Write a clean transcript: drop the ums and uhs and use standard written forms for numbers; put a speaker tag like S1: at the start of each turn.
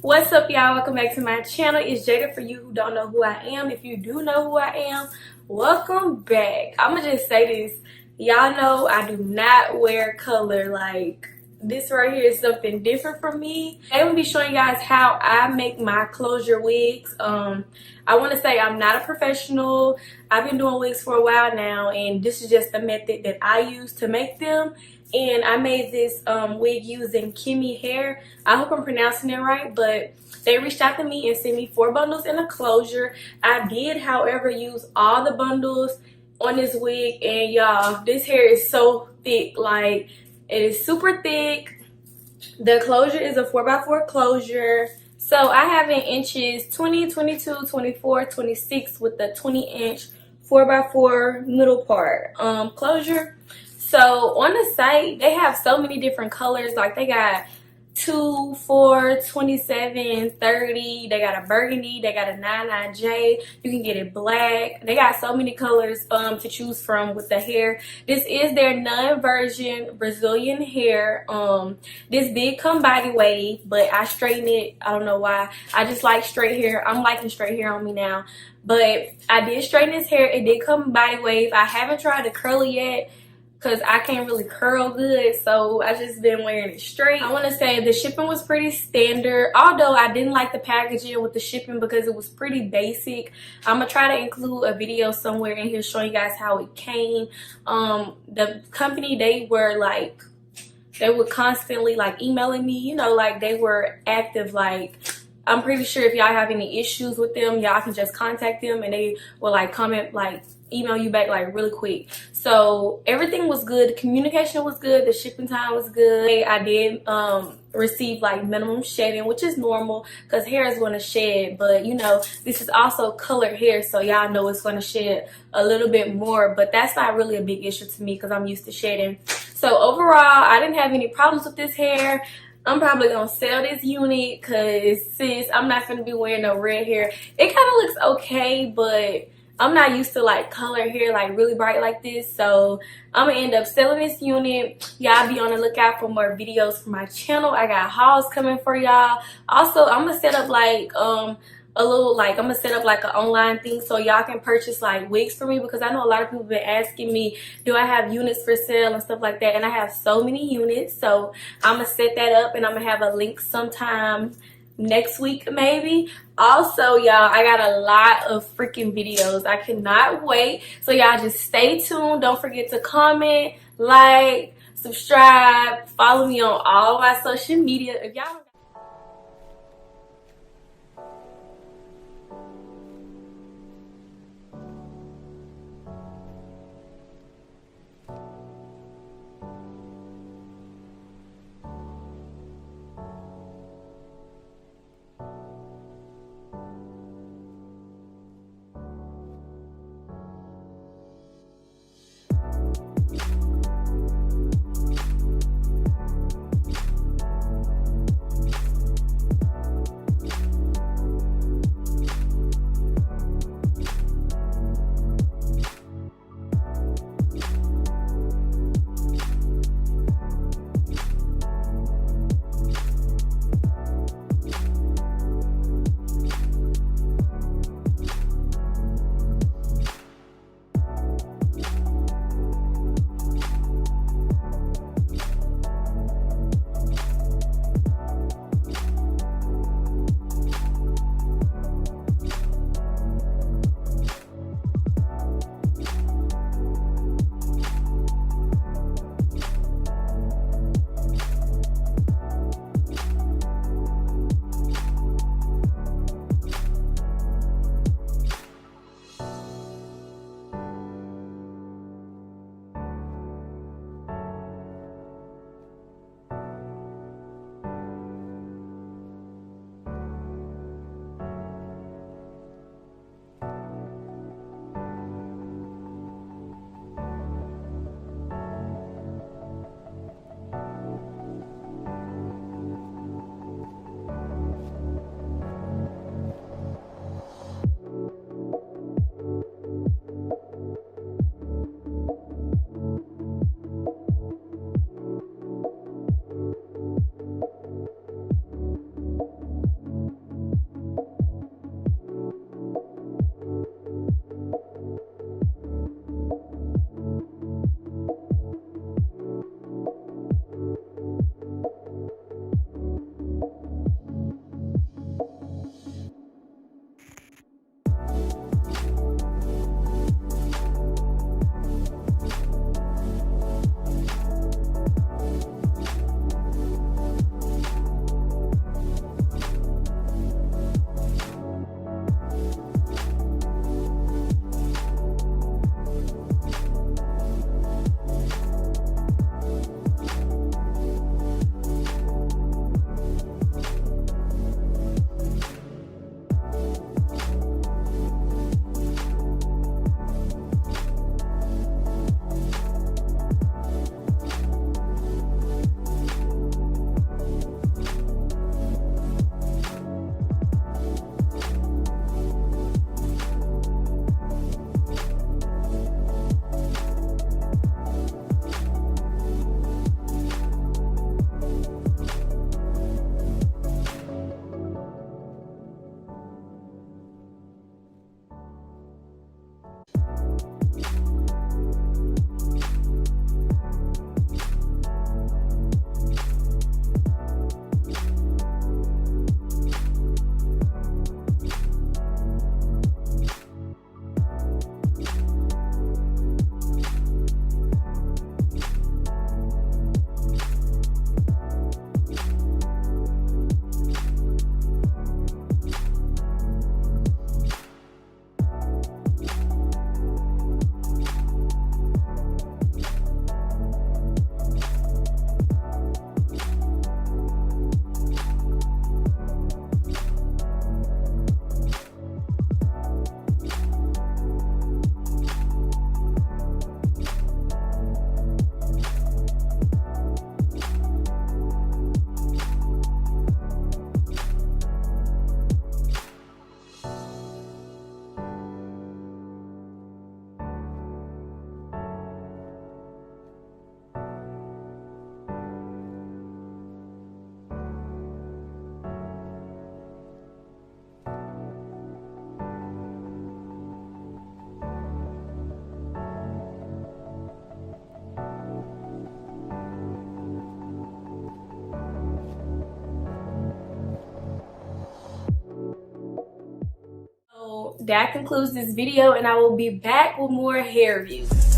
S1: What's up, y'all? Welcome back to my channel. It's Jada for you who don't know who I am. If you do know who I am, welcome back. I'm gonna just say this. Y'all know I do not wear color. Like, this right here is something different for me. I'm gonna be showing you guys how I make my closure wigs. I want to say I'm not a professional. I've been doing wigs for a while now, and this is just the method that I use to make them. And I made this wig using KEMY hair. I hope I'm pronouncing it right, but they reached out to me and sent me 4 bundles in a closure. I did, however, use all the bundles on this wig, and y'all, this hair is so thick. Like, it is super thick. The closure is a 4x4 closure. So I have in inches 20, 22, 24, 26 with the 20-inch 4x4 middle part closure. So on the site, they have so many different colors. Like, they got 2, 4, 27, 30. They got a burgundy. They got a 99J. You can get it black. They got so many colors to choose from with the hair. This is their non-version Brazilian hair. This did come body wave, but I straightened it. I don't know why. I just like straight hair. I'm liking straight hair on me now. But I did straighten this hair. It did come body wave. I haven't tried to curl it yet, because I can't really curl good, so I just been wearing it straight. I want to say the shipping was pretty standard, although I didn't like the packaging with the shipping because it was pretty basic. I'm gonna try to include a video somewhere in here showing you guys how it came. The company, they were constantly like emailing me, you know, like they were active. Like, I'm pretty sure if y'all have any issues with them, y'all can just contact them and they will like comment, like email you back like really quick. So everything was good. The communication was good. The shipping time was good. I did receive like minimum shedding, which is normal because hair is going to shed, but you know, this is also colored hair, so y'all know it's going to shed a little bit more, but that's not really a big issue to me because I'm used to shedding. So overall, I didn't have any problems with this hair. I'm probably gonna sell this unit because sis, I'm not gonna be wearing no red hair. It kind of looks okay, but I'm not used to like color hair like really bright like this, so I'm gonna end up selling this unit. Y'all be on the lookout for more videos for my channel. I got hauls coming for y'all. Also, I'm gonna set up like I'm gonna set up like an online thing so y'all can purchase like wigs for me, because I know a lot of people have been asking me, do I have units for sale and stuff like that, and I have so many units. So I'm gonna set that up and I'm gonna have a link sometime next week maybe. Also, y'all, I got a lot of freaking videos. I cannot wait. So y'all just stay tuned. Don't forget to comment, like, subscribe, follow me on all my social media. If y'all that concludes this video, and I will be back with more hair reviews.